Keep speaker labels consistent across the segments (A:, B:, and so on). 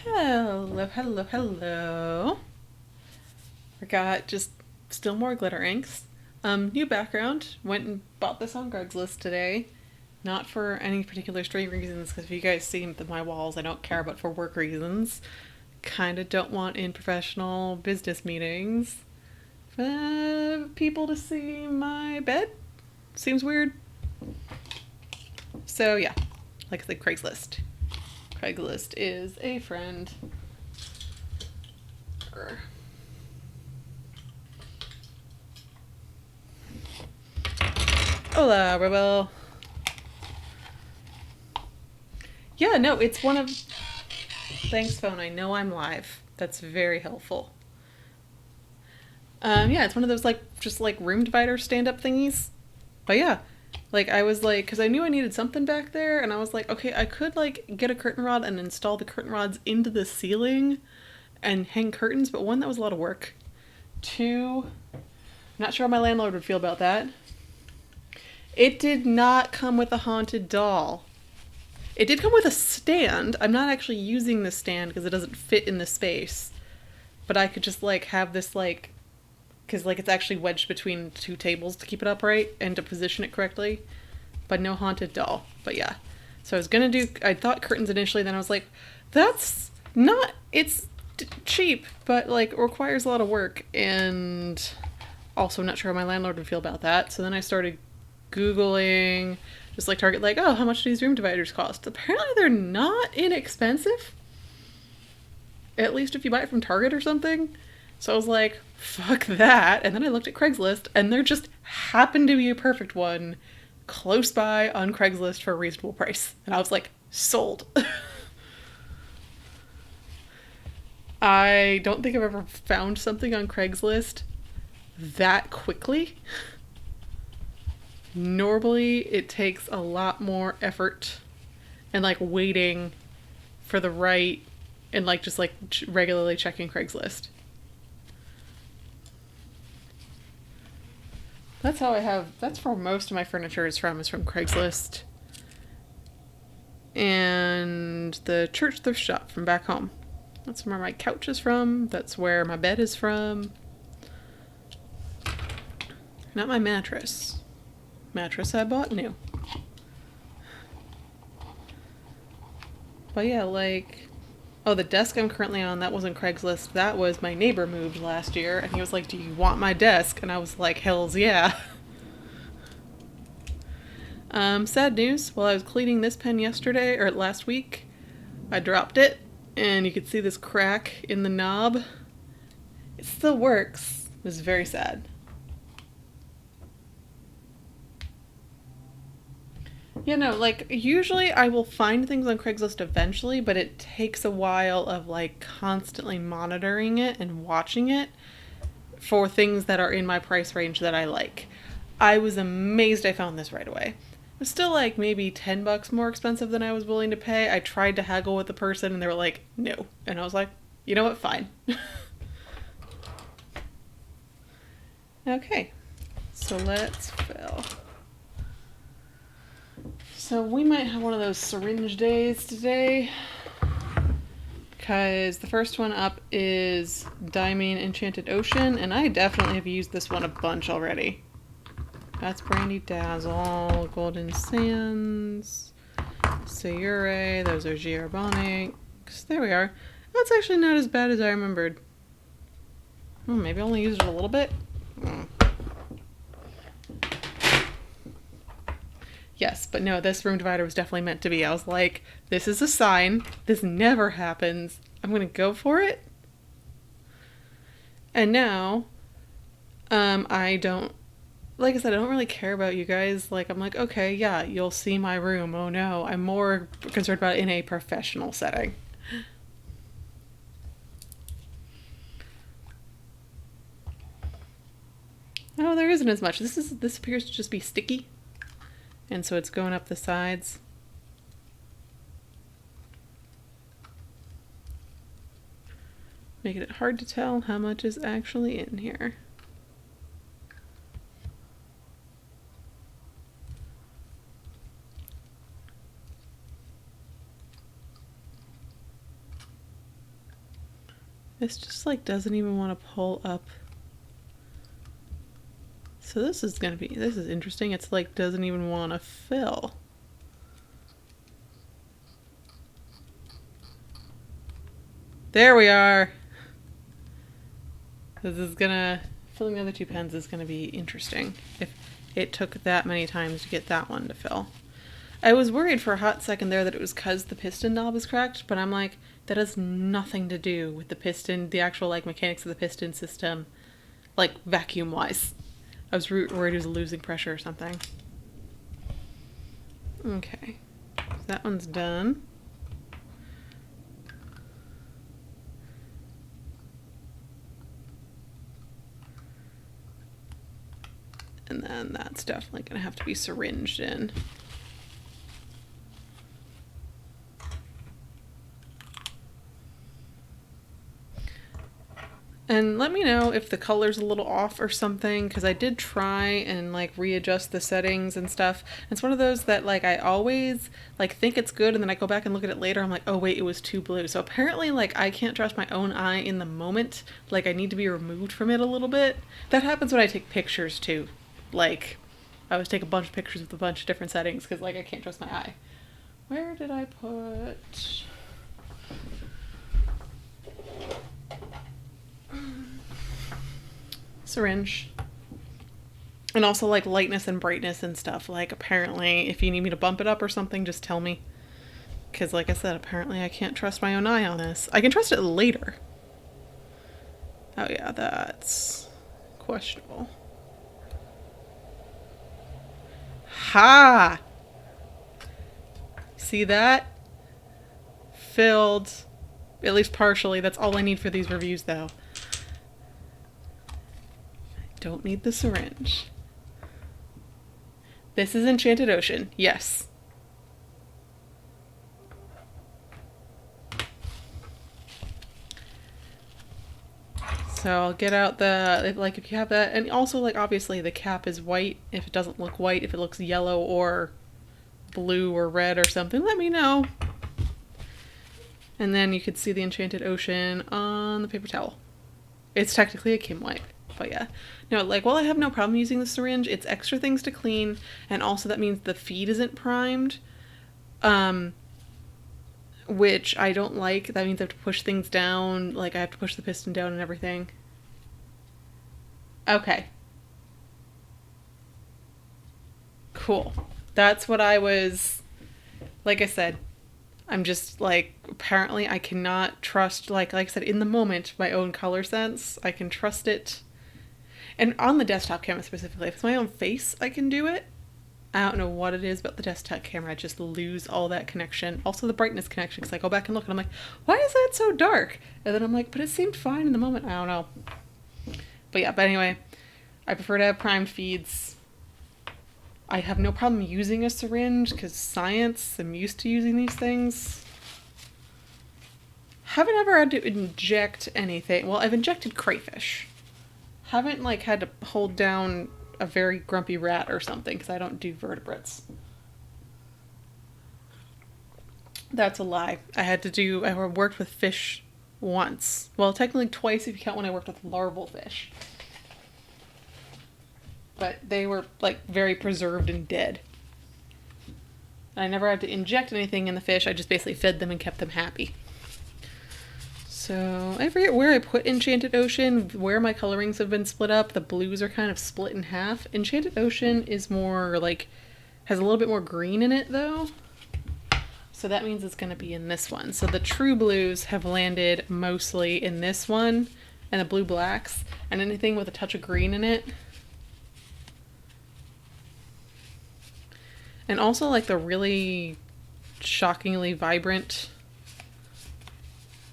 A: Hello, hello, hello. I got just still more glitter inks. New background. Went and bought this on Craigslist today. Not for any particular strange reasons, because if you guys see my walls, I don't care, but for work reasons. Kinda don't want in professional business meetings people to see my bed. Seems weird. So yeah, like I said, Craigslist. Craigslist is a friend. Hola, Rebel. Yeah, no, it's one of. Thanks, phone. I know I'm live. That's very helpful. Yeah, it's one of those just like room divider stand up thingies. But yeah, like I was like, because I knew I needed something back there, and I was like, okay, I could like get a curtain rod and install the curtain rods into the ceiling and hang curtains, but one, that was a lot of work. Two, not sure how my landlord would feel about that. It did not come with a haunted doll. It did come with a stand. I'm not actually using the stand because it doesn't fit in the space. But I could just like have this like, because like it's actually wedged between two tables to keep it upright and to position it correctly. But no haunted doll. But yeah. So I was gonna do, I thought curtains initially, then I was like, that's not, it's cheap, but like requires a lot of work. And also not sure how my landlord would feel about that. So then I started Googling, just like Target, like, oh, how much do these room dividers cost? Apparently they're not inexpensive. At least if you buy it from Target or something. So I was like, fuck that. And then I looked at Craigslist, and there just happened to be a perfect one close by on Craigslist for a reasonable price. And I was like, sold. I don't think I've ever found something on Craigslist that quickly. Normally, it takes a lot more effort and like waiting for the right and like just like regularly checking Craigslist. That's how I have. That's where most of my furniture is from Craigslist and the church thrift shop from back home. That's where my couch is from. That's where my bed is from. Not my mattress. Mattress I bought new. But yeah, like, oh, the desk I'm currently on, that wasn't Craigslist. That was my neighbor moved last year, and he was like, do you want my desk? And I was like, hells yeah. Sad news. While I was cleaning this pen yesterday, or last week, I dropped it, and you could see this crack in the knob. It still works. It was very sad. You know, like, usually I will find things on Craigslist eventually, but it takes a while of, like, constantly monitoring it and watching it for things that are in my price range that I like. I was amazed I found this right away. It was still, like, maybe $10 more expensive than I was willing to pay. I tried to haggle with the person, and they were like, no. And I was like, you know what, fine. Okay, so let's fill. So we might have one of those syringe days today, because the first one up is Diamine Enchanted Ocean, and I definitely have used this one a bunch already. That's Brandy Dazzle, Golden Sands, Sayure, those are Gearbonics. There we are. That's actually not as bad as I remembered. Maybe I only used it a little bit. Yes, but no, this room divider was definitely meant to be. I was like, this is a sign. This never happens. I'm going to go for it. And now, I don't, like I said, I don't really care about you guys. Like, I'm like, okay, yeah, you'll see my room. Oh no, I'm more concerned about it in a professional setting. Oh, there isn't as much. This appears to just be sticky. And so it's going up the sides. Making it hard to tell how much is actually in here. This just like doesn't even want to pull up. So this is interesting. It's like doesn't even want to fill. There we are. This is gonna, filling the other two pens is gonna be interesting if it took that many times to get that one to fill. I was worried for a hot second there that it was because the piston knob was cracked, but I'm like, that has nothing to do with the piston, the actual like mechanics of the piston system, like vacuum wise. I was worried it was losing pressure or something. Okay, so that one's done. And then that's definitely gonna have to be syringed in. And let me know if the color's a little off or something, because I did try and like readjust the settings and stuff. It's one of those that like I always like think it's good and then I go back and look at it later, I'm like, oh wait, it was too blue. So apparently like I can't trust my own eye in the moment. Like I need to be removed from it a little bit. That happens when I take pictures too. Like I always take a bunch of pictures with a bunch of different settings because like I can't trust my eye. Where did I put... syringe. And also like lightness and brightness and stuff. Like apparently if you need me to bump it up or something, just tell me. Because like I said, apparently I can't trust my own eye on this. I can trust it later. Oh yeah, that's questionable. Ha! See that? Filled. At least partially. That's all I need for these reviews though. Don't need the syringe. This is Enchanted Ocean, yes. So I'll get out the, like if you have that, and also like obviously the cap is white. If it doesn't look white, if it looks yellow or blue or red or something, let me know. And then you could see the Enchanted Ocean on the paper towel. It's technically a Kim wipe. But yeah, no, like, while I have no problem using the syringe, it's extra things to clean, and also that means the feed isn't primed, which I don't like. That means I have to push things down, like I have to push the piston down and everything. Okay. Cool. That's what I was, like I said, I'm just like, apparently I cannot trust, like I said, in the moment, my own color sense. I can trust it. And on the desktop camera specifically, if it's my own face, I can do it. I don't know what it is about the desktop camera. I just lose all that connection. Also the brightness connection, because I go back and look and I'm like, why is that so dark? And then I'm like, but it seemed fine in the moment. I don't know. But yeah, but anyway, I prefer to have primed feeds. I have no problem using a syringe, because science, I'm used to using these things. Haven't ever had to inject anything. Well, I've injected crayfish. Haven't like had to hold down a very grumpy rat or something because I don't do vertebrates. That's a lie. I worked with fish once. Well, technically twice if you count when I worked with larval fish. But they were like very preserved and dead. I never had to inject anything in the fish. I just basically fed them and kept them happy. So I forget where I put Enchanted Ocean, where my colorings have been split up. The blues are kind of split in half. Enchanted Ocean is more like, has a little bit more green in it though. So that means it's going to be in this one. So the true blues have landed mostly in this one, and the blue blacks, and anything with a touch of green in it. And also like the really shockingly vibrant,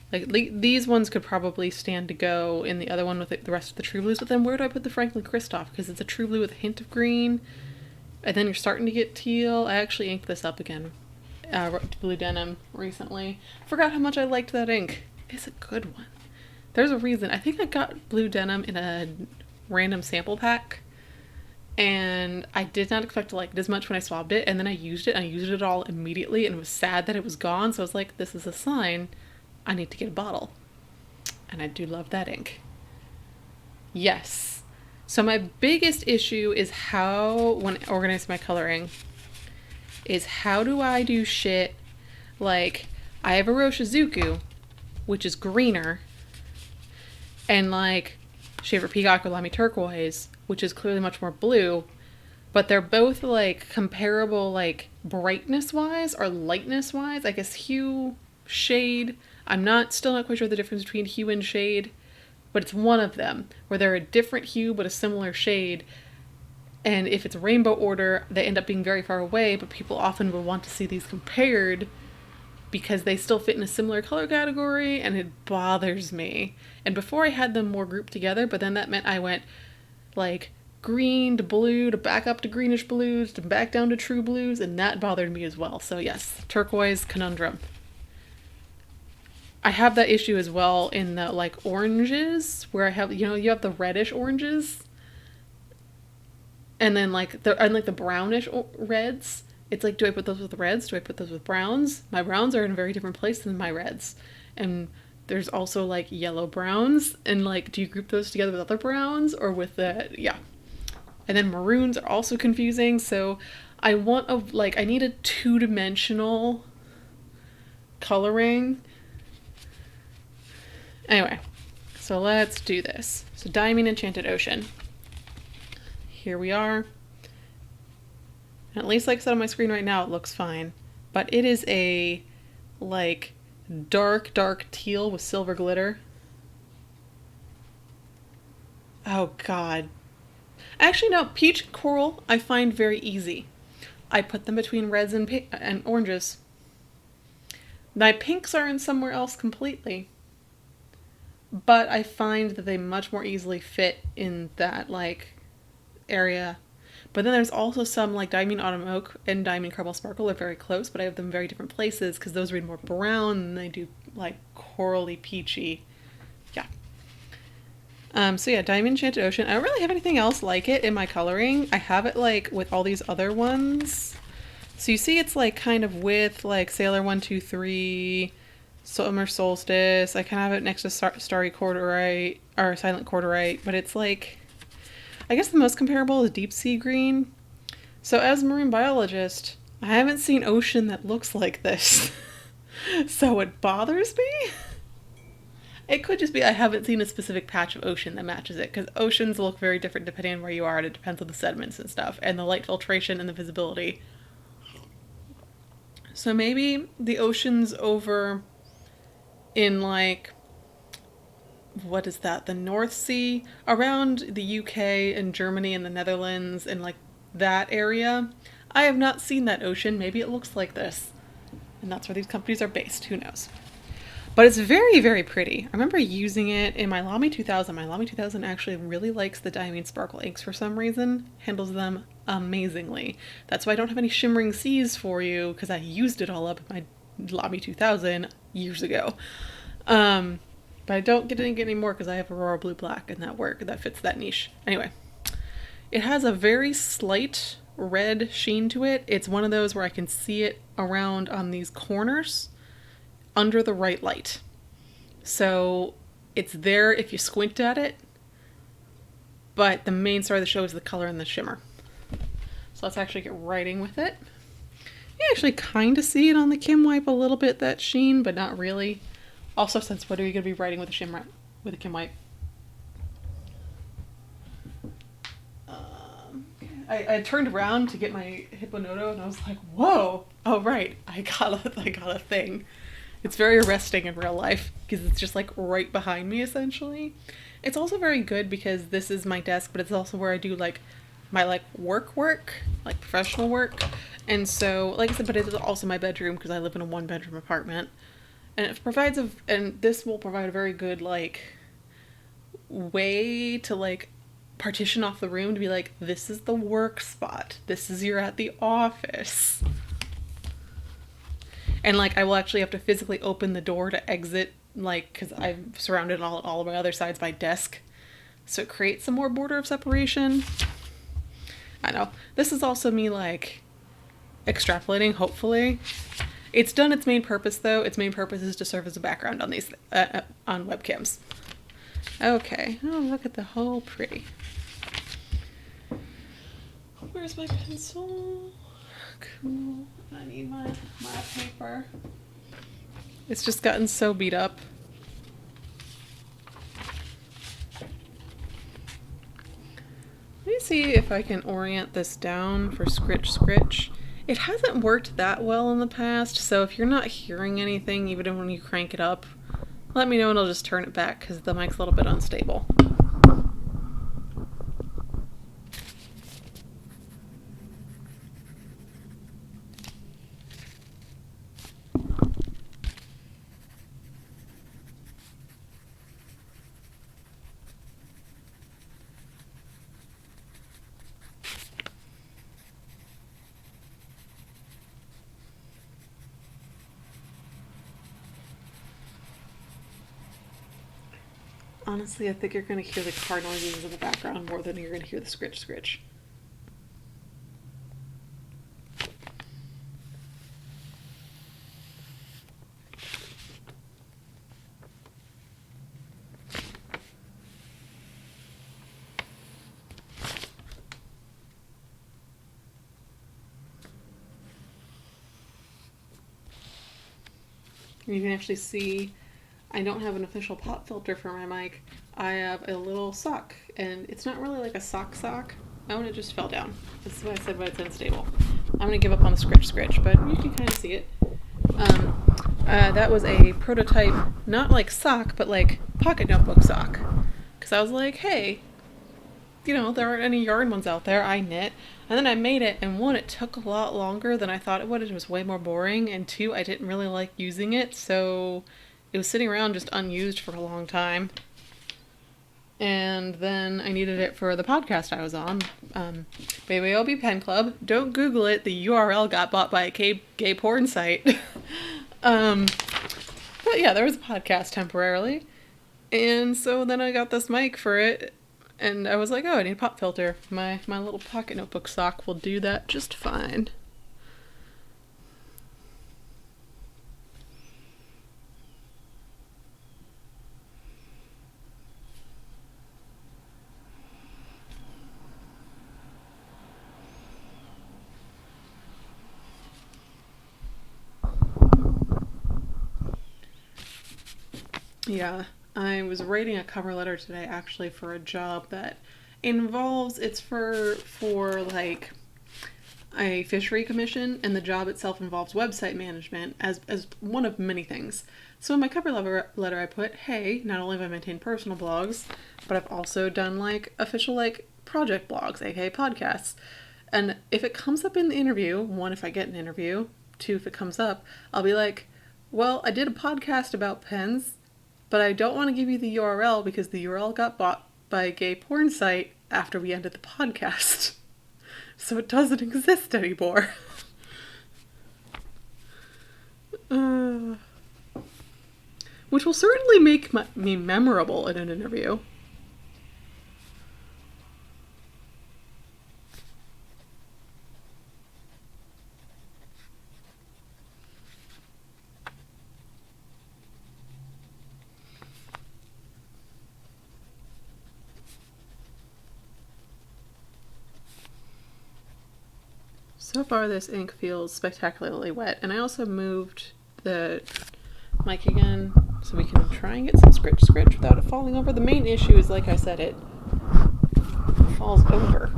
A: like these ones could probably stand to go in the other one with the rest of the true blues. But then where do I put the Franklin Christoph? Because it's a true blue with a hint of green, and then you're starting to get teal. I actually inked this up again, blue denim recently. Forgot how much I liked that ink. It's a good one. There's a reason. I think I got blue denim in a random sample pack, and I did not expect to like it as much when I swabbed it, and then I used it, and I used it all immediately, and was sad that it was gone. So I was like, this is a sign I need to get a bottle. And I do love that ink. Yes. So my biggest issue is when organizing my coloring, is how do I do shit like, I have a Roshizuku, which is greener, and like Shaver Peacock or Lamy Turquoise, which is clearly much more blue, but they're both like comparable, like brightness wise or lightness wise. I guess hue, shade. I'm still not quite sure the difference between hue and shade, but it's one of them where they're a different hue but a similar shade. And if it's rainbow order, they end up being very far away, but people often will want to see these compared because they still fit in a similar color category, and it bothers me. And before I had them more grouped together, but then that meant I went like green to blue to back up to greenish blues to back down to true blues, and that bothered me as well. So yes, turquoise conundrum. I have that issue as well in the like oranges, where I have, you have the reddish oranges, and then like the brownish reds. It's like, do I put those with reds? Do I put those with browns? My browns are in a very different place than my reds. And there's also like yellow browns, and like, do you group those together with other browns or with the, yeah. And then maroons are also confusing. So I need a 2-dimensional coloring. Anyway, so let's do this. So Diamine Enchanted Ocean. Here we are. And at least like I said on my screen right now, it looks fine. But it is a like dark teal with silver glitter. Oh god. Actually no, peach and coral I find very easy. I put them between reds and oranges. My pinks are in somewhere else completely. But I find that they much more easily fit in that like area. But then there's also some like Diamine Autumn Oak and Diamine Caramel Sparkle are very close, but I have them in very different places because those read more brown than they do like corally peachy. Yeah. So yeah, Diamine Enchanted Ocean. I don't really have anything else like it in my coloring. I have it like with all these other ones. So you see it's like kind of with like Sailor 123, Summer Solstice. I kind of have it next to Starry Corduroy or Silent Corduroy, but it's like, I guess the most comparable is Deep Sea Green. So as a marine biologist, I haven't seen ocean that looks like this. So it bothers me. It could just be I haven't seen a specific patch of ocean that matches it, because oceans look very different depending on where you are, and it depends on the sediments and stuff, and the light filtration and the visibility. So maybe the oceans over in like, what is that, the North Sea, around the UK and Germany and the Netherlands and like that area. I have not seen that ocean. Maybe it looks like this, and that's where these companies are based. Who knows? But it's very, very pretty. I remember using it in my Lamy 2000. My Lamy 2000 actually really likes the Diamine Sparkle inks for some reason. Handles them amazingly. That's why I don't have any Shimmering Seas for you, because I used it all up in my Lamy 2000 years ago. But I don't get any more because I have Aurora Blue Black, and that fits that niche. Anyway, it has a very slight red sheen to it. It's one of those where I can see it around on these corners under the right light. So it's there if you squint at it, but the main star of the show is the color and the shimmer. So let's actually get writing with it. You actually kind of see it on the Kim Wipe a little bit, that sheen, but not really. Also, since what are you going to be writing with a shimmer, with a Kim Wipe? I turned around to get my Hipponoto and I was like, whoa, oh right, I got a thing. It's very arresting in real life because it's just like right behind me essentially. It's also very good because this is my desk, but it's also where I do like my like work, like professional work. And so, like I said, but it's also my bedroom because I live in a 1-bedroom apartment. And it provides and this will provide a very good like way to like partition off the room to be like, this is the work spot. This is you're at the office. And like I will actually have to physically open the door to exit, like, because I'm surrounded on all of my other sides by desk. So it creates some more border of separation. I know. This is also me like extrapolating, hopefully. It's done its main purpose, though. Its main purpose is to serve as a background on these on webcams. Okay. Oh, look at the whole pretty. Where's my pencil? Cool. I need my paper. It's just gotten so beat up. Let me see if I can orient this down for scritch. It hasn't worked that well in the past, so if you're not hearing anything, even when you crank it up, let me know and I'll just turn it back because the mic's a little bit unstable. Honestly, I think you're going to hear the car noises in the background more than you're going to hear the scritch. You can actually see I don't have an official pop filter for my mic. I have a little sock, and it's not really like a sock. Oh, and it just fell down. This is what I said about it's unstable. I'm going to give up on the scritch, but you can kind of see it. That was a prototype, not like sock, but like pocket notebook sock. Because I was like, hey, there aren't any yarn ones out there. I knit. And then I made it, and one, it took a lot longer than I thought it would. It was way more boring. And two, I didn't really like using it, so it was sitting around just unused for a long time. And then I needed it for the podcast I was on, BabyOB Pen Club. Don't Google it. The URL got bought by a gay porn site. But yeah, there was a podcast temporarily. And so then I got this mic for it. And I was like, oh, I need a pop filter. My little pocket notebook sock will do that just fine. Yeah, I was writing a cover letter today actually for a job that involves, it's for like a fishery commission, and the job itself involves website management as one of many things. So in my cover letter I put, hey, not only have I maintained personal blogs, but I've also done like official like project blogs, aka podcasts. And if it comes up in the interview, one, if I get an interview, two, if it comes up, I'll be like, well, I did a podcast about pens, but I don't want to give you the URL because the URL got bought by a gay porn site after we ended the podcast. So it doesn't exist anymore. Which will certainly make me memorable in an interview. So far this ink feels spectacularly wet, and I also moved the mic again so we can try and get some scritch without it falling over. The main issue is, like I said, it falls over.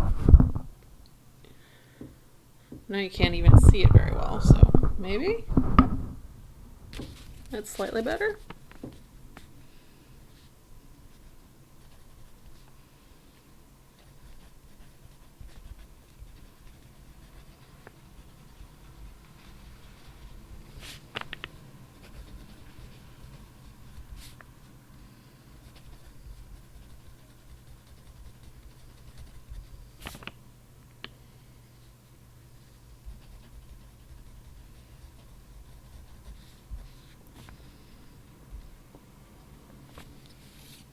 A: Now you can't even see it very well, so maybe that's slightly better.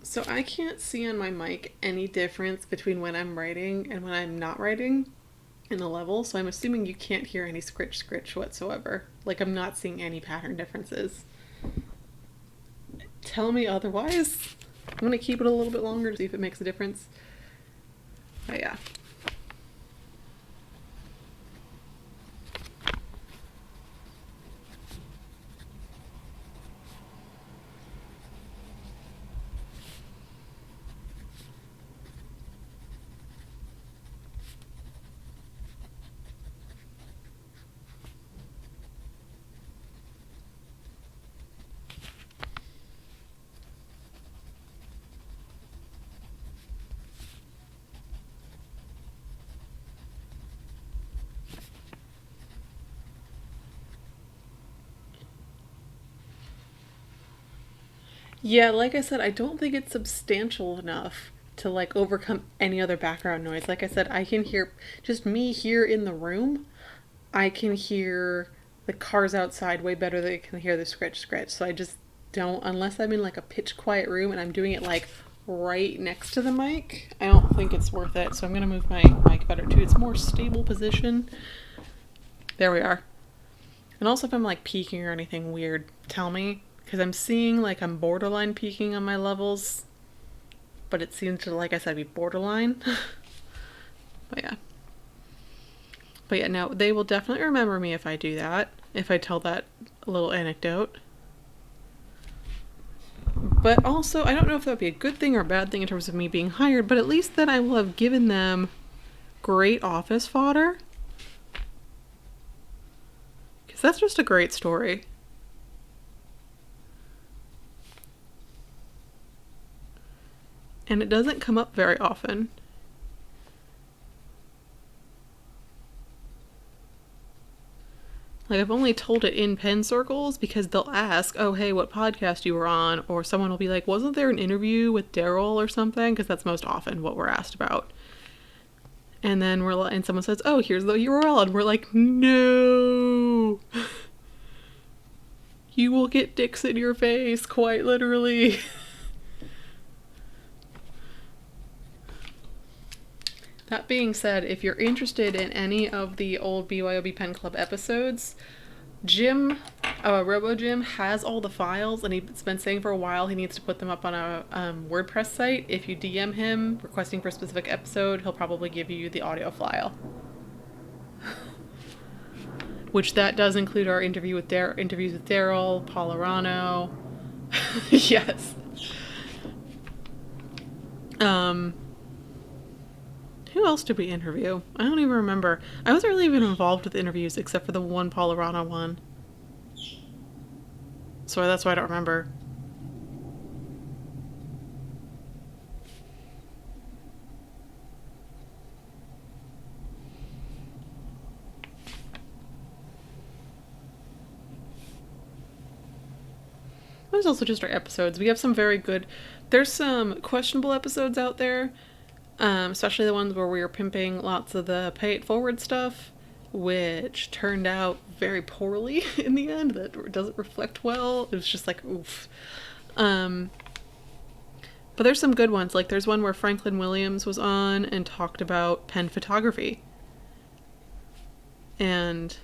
A: So I can't see on my mic any difference between when I'm writing and when I'm not writing in the level, so I'm assuming you can't hear any scritch whatsoever. Like, I'm not seeing any pattern differences. Tell me otherwise. I'm going to keep it a little bit longer to see if it makes a difference. But yeah. Yeah, like I said, I don't think it's substantial enough to like overcome any other background noise. Like I said, I can hear just me here in the room. I can hear the cars outside way better than I can hear the scratch scratch. So I just don't, unless I'm in like a pitch quiet room and I'm doing it like right next to the mic, I don't think it's worth it. So I'm gonna move my mic better to its more stable position. There we are. And also if I'm like peaking or anything weird, tell me. Because I'm seeing like I'm borderline peaking on my levels. But it seems to, like I said, be borderline. But yeah. But yeah, no, they will definitely remember me if I do that. If I tell that little anecdote. But also, I don't know if that would be a good thing or a bad thing in terms of me being hired. But at least then I will have given them great office fodder. Because that's just a great story. And it doesn't come up very often. Like, I've only told it in pen circles because they'll ask, oh, hey, what podcast you were on? Or someone will be like, wasn't there an interview with Daryl or something? Because that's most often what we're asked about. And then and someone says, oh, here's the URL. And we're like, no. You will get dicks in your face, quite literally. That being said, if you're interested in any of the old BYOB Pen Club episodes, Robo Jim has all the files, and he's been saying for a while he needs to put them up on a WordPress site. If you DM him requesting for a specific episode, he'll probably give you the audio file. Which that does include our interviews with Daryl, Paul Arano. Yes. Who else did we interview? I don't even remember. I wasn't really even involved with interviews except for the one Paul Arano one. So that's why I don't remember. There's also just our episodes. We have some very good... There's some questionable episodes out there. Especially the ones where we were pimping lots of the pay it forward stuff, which turned out very poorly in the end. That doesn't reflect well. It was just like, oof. But there's some good ones. Like there's one where Franklin Williams was on and talked about pen photography. And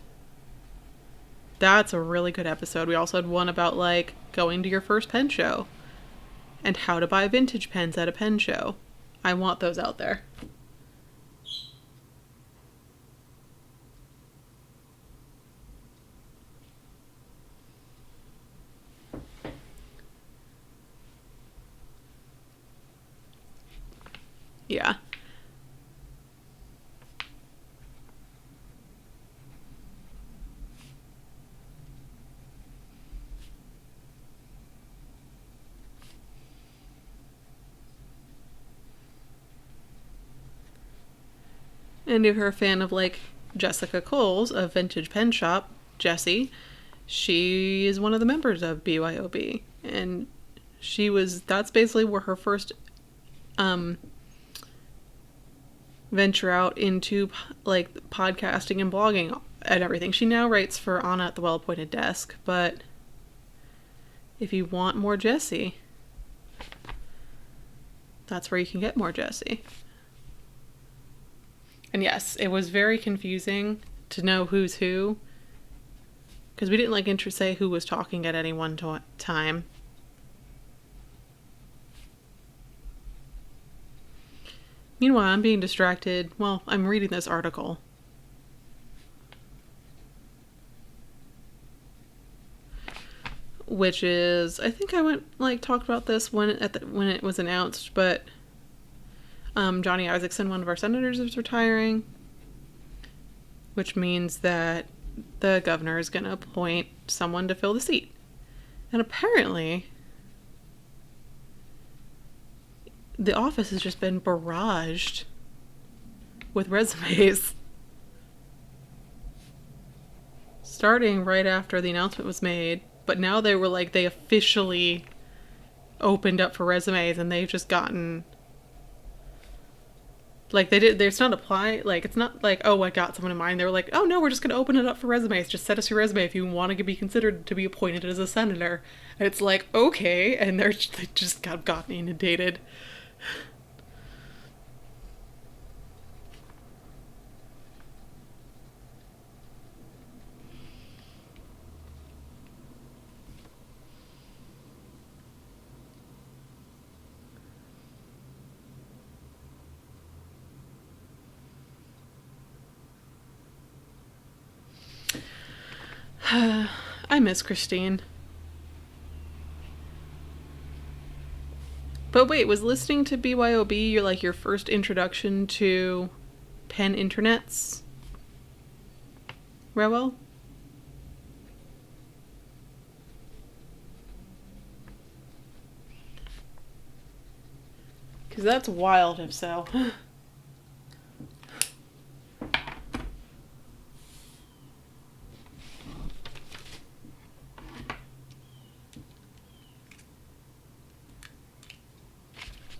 A: that's a really good episode. We also had one about like going to your first pen show and how to buy vintage pens at a pen show. I want those out there. Yeah. And if you're a fan of like Jessica Coles of Vintage Pen Shop, Jessie, she is one of the members of BYOB. And that's basically where her first venture out into like podcasting and blogging and everything. She now writes for Anna at the Well Appointed Desk, but if you want more Jessie, that's where you can get more Jessie. And yes, it was very confusing to know who's who, Because we didn't like say who was talking at any one time. Meanwhile, I'm being distracted. Well, I'm reading this article. Which is, I think I talked about this when it was announced, but Johnny Isakson, one of our senators, is retiring, which means that the governor is going to appoint someone to fill the seat. And apparently, the office has just been barraged with resumes. Starting right after the announcement was made, but now they officially opened up for resumes, and they've just gotten, it's not oh, I got someone in mind. They were like, oh no, we're just going to open it up for resumes. Just send us your resume if you want to be considered to be appointed as a senator. And it's like, okay. And they just gotten inundated. I miss Christine. But wait, was listening to BYOB your first introduction to Penn Internets? Rowell? Because that's wild if so.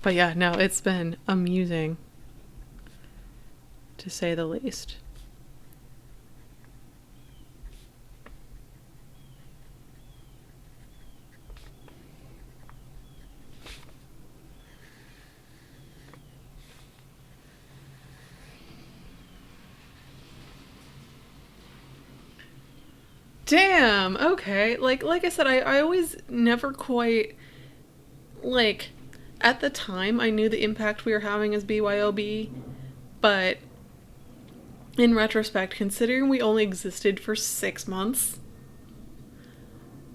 A: But yeah, no, it's been amusing, to say the least. Damn, okay. Like I said, I always never quite, at the time, I knew the impact we were having as BYOB, but in retrospect, considering we only existed for 6 months,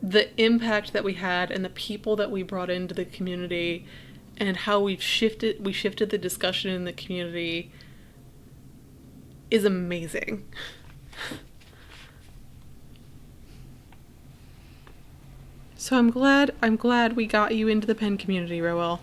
A: the impact that we had and the people that we brought into the community and how we shifted the discussion in the community is amazing. So I'm glad we got you into the Penn community, Rowell.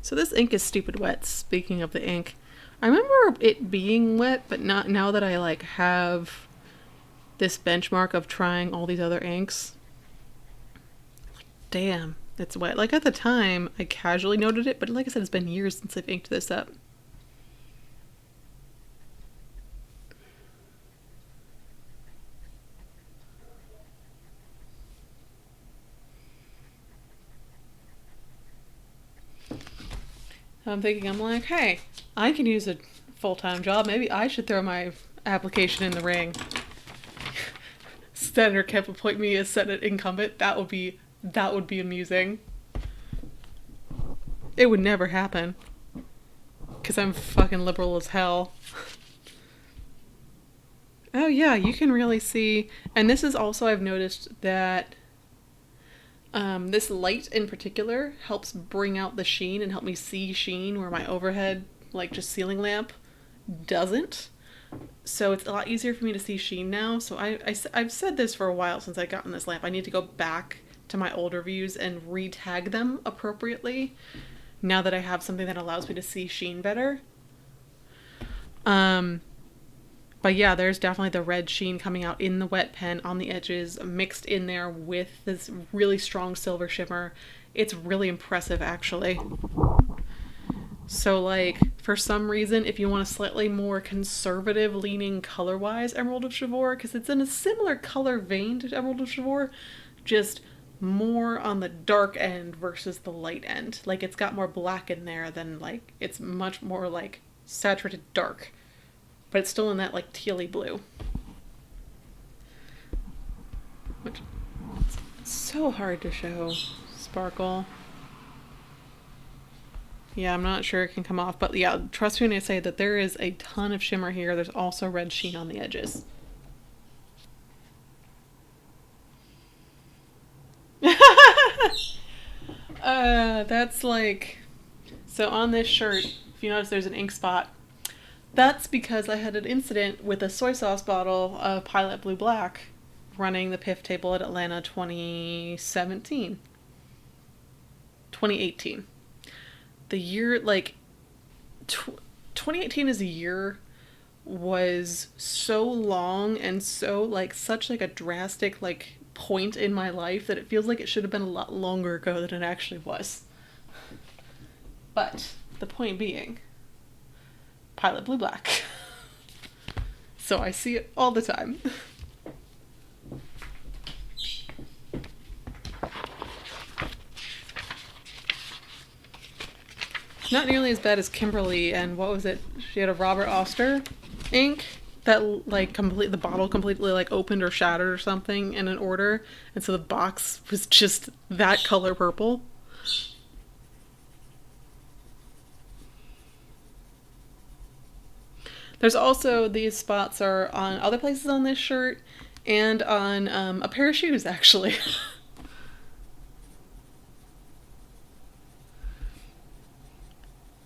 A: So this ink is stupid wet, speaking of the ink. I remember it being wet, but not now that I have this benchmark of trying all these other inks. Damn, it's wet. At the time, I casually noted it, but like I said, it's been years since I've inked this up. I'm thinking, I'm like, hey, I can use a full-time job. Maybe I should throw my application in the ring. Senator Kemp appoint me as Senate incumbent. That would be amusing. It would never happen. Because I'm fucking liberal as hell. Oh yeah, you can really see, and this is also, I've noticed that this light in particular helps bring out the sheen and help me see sheen where my overhead, like just ceiling lamp, doesn't. So it's a lot easier for me to see sheen now. So I've said this for a while since I gotten this lamp. I need to go back to my older views and re-tag them appropriately now that I have something that allows me to see sheen better. But yeah, there's definitely the red sheen coming out in the wet pen on the edges, mixed in there with this really strong silver shimmer. It's really impressive, actually. So, like, for some reason, if you want a slightly more conservative leaning color-wise Emerald of Chivor, because it's in a similar color vein to Emerald of Chivor, just more on the dark end versus the light end. Like, it's got more black in there than, like, it's much more, like, saturated dark. But it's still in that, like, tealy blue. Which is so hard to show sparkle. Yeah, I'm not sure it can come off. But yeah, trust me when I say that there is a ton of shimmer here. There's also red sheen on the edges. That's like... So on this shirt, if you notice there's an ink spot, that's because I had an incident with a soy sauce bottle of Pilot Blue Black running the PIF table at Atlanta 2018. The year, like, 2018 as a year was so long and so, like, such, like, a drastic, like, point in my life that it feels like it should have been a lot longer ago than it actually was. But the point being, Pilot Blue Black. So I see it all the time. Not nearly as bad as Kimberly, and what was it? She had a Robert Oster ink that, like, the bottle completely, like, opened or shattered or something in an order, and so the box was just that color purple. There's also, these spots are on other places on this shirt and on a pair of shoes, actually.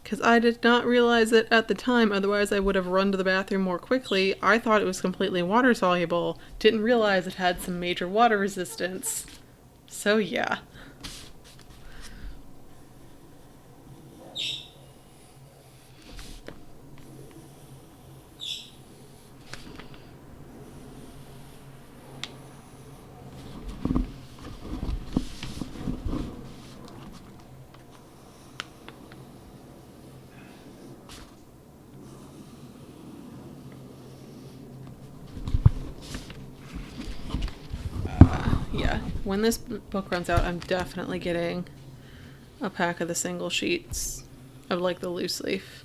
A: Because I did not realize it at the time, otherwise I would have run to the bathroom more quickly. I thought it was completely water soluble. Didn't realize it had some major water resistance. So yeah. Yeah, when this book runs out, I'm definitely getting a pack of the single sheets of, like, the loose leaf.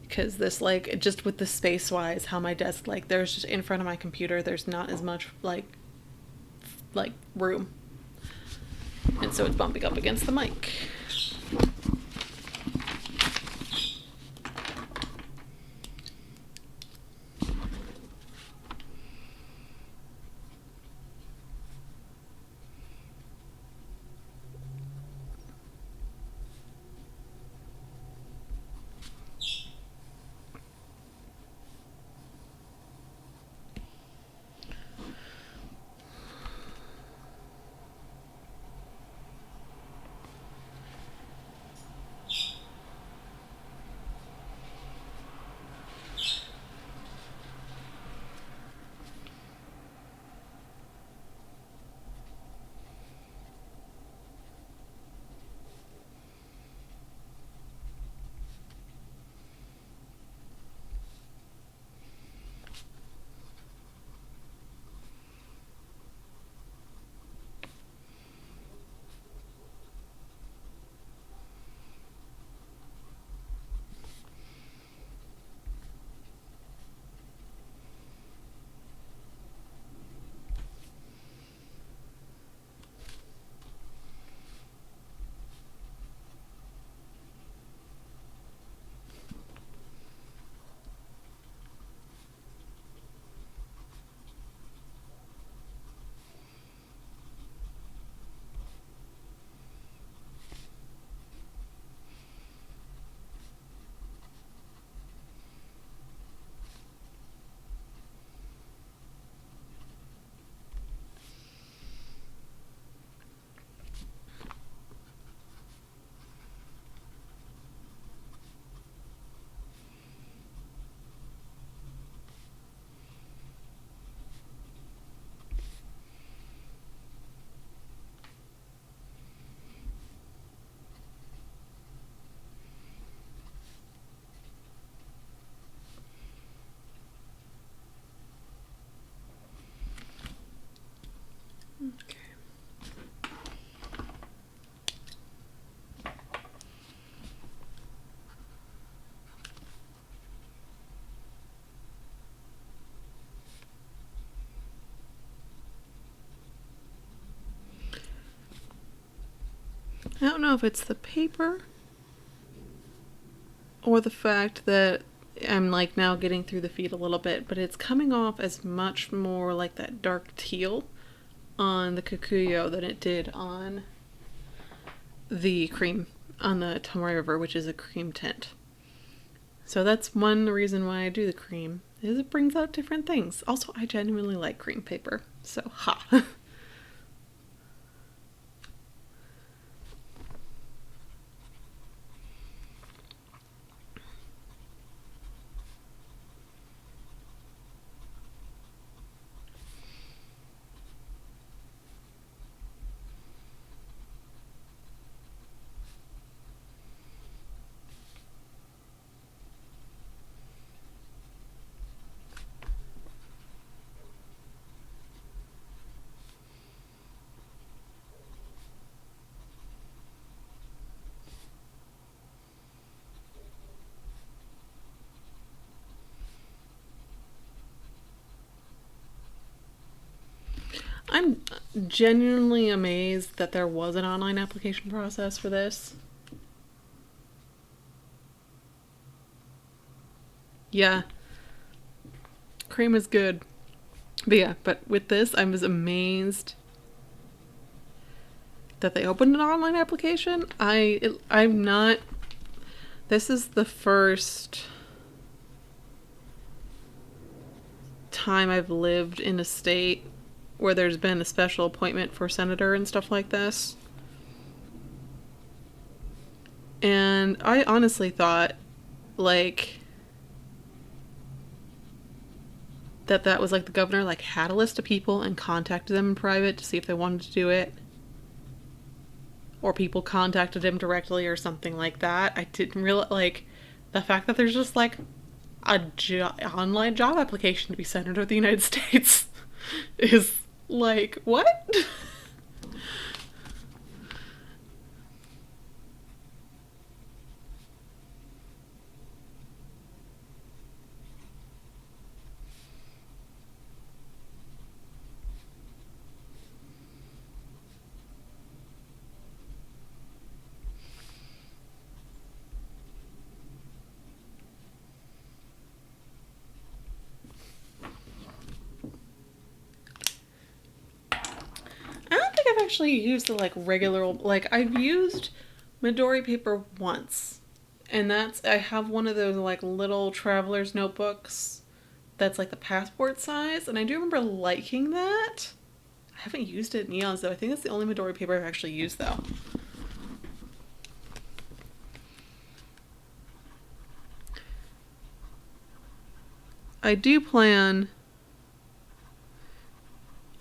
A: Because this, like, just with the space-wise, how my desk, like, there's just in front of my computer, there's not as much, like room. And so it's bumping up against the mic. I don't know if it's the paper or the fact that I'm like now getting through the feed a little bit, but it's coming off as much more like that dark teal on the Kikuyo than it did on the cream, on the Tomoe River, which is a cream tint. So that's one reason why I do the cream, is it brings out different things. Also, I genuinely like cream paper, so ha. I'm genuinely amazed that there was an online application process for this. Yeah. Cream is good. But yeah, but with this, I was amazed that they opened an online application. I'm not... This is the first time I've lived in a state where there's been a special appointment for senator and stuff like this. And I honestly thought, like, that was like the governor like had a list of people and contacted them in private to see if they wanted to do it. Or people contacted him directly or something like that. I didn't realize, like, the fact that there's just like a online job application to be senator of the United States is like, what? I don't think I've actually used the like regular, like I've used Midori paper once, and that's, I have one of those like little traveler's notebooks that's like the passport size, and I do remember liking that. I haven't used it in eons though. I think that's the only Midori paper I've actually used though. I do plan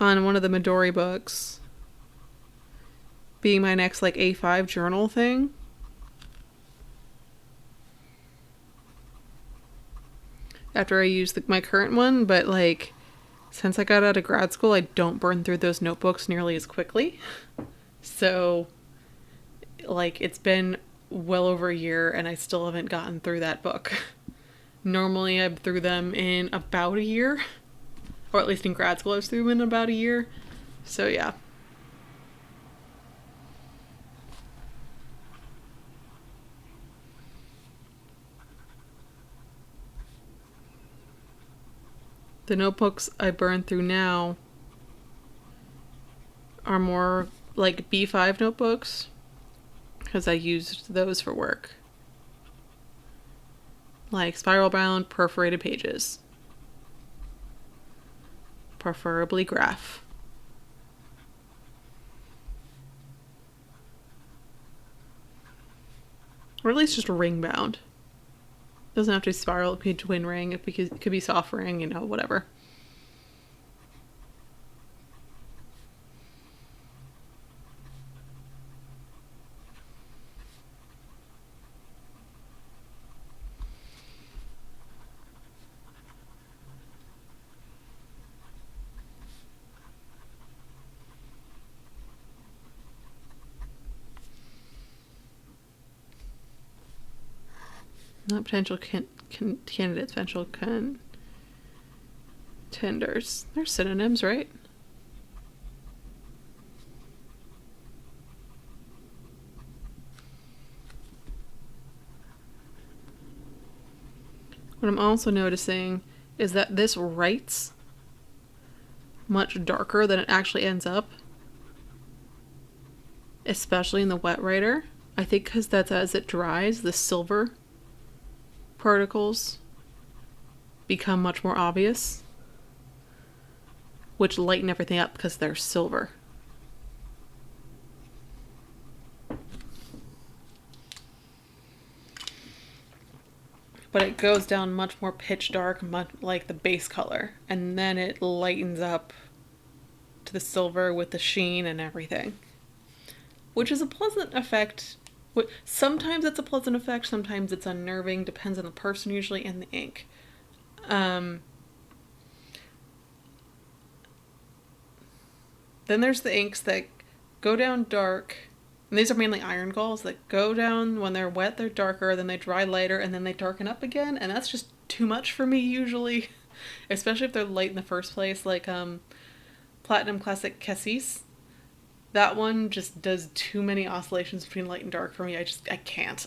A: on one of the Midori books being my next like A5 journal thing. After I use my current one, but like since I got out of grad school, I don't burn through those notebooks nearly as quickly. So like it's been well over a year and I still haven't gotten through that book. Normally I'm through them in about a year, or at least in grad school I was through them in about a year. So yeah. The notebooks I burn through now are more like B5 notebooks because I used those for work. Like spiral bound perforated pages. Preferably graph. Or at least just ring bound. Doesn't have to be spiral, it could be twin ring, it could be soft ring, you know, whatever. Not potential candidates, potential contenders. They're synonyms, right? What I'm also noticing is that this writes much darker than it actually ends up, especially in the wet writer. I think because that's as it dries, the silver particles become much more obvious, which lighten everything up because they're silver. But it goes down much more pitch dark, much like the base color, and then it lightens up to the silver with the sheen and everything, which is a pleasant effect. Sometimes it's a pleasant effect, sometimes it's unnerving, depends on the person usually and the ink. Then there's the inks that go down dark, and these are mainly iron galls that go down when they're wet, they're darker, then they dry lighter, and then they darken up again, and that's just too much for me usually, especially if they're light in the first place, like Platinum Classic Cassis. That one just does too many oscillations between light and dark for me. I can't.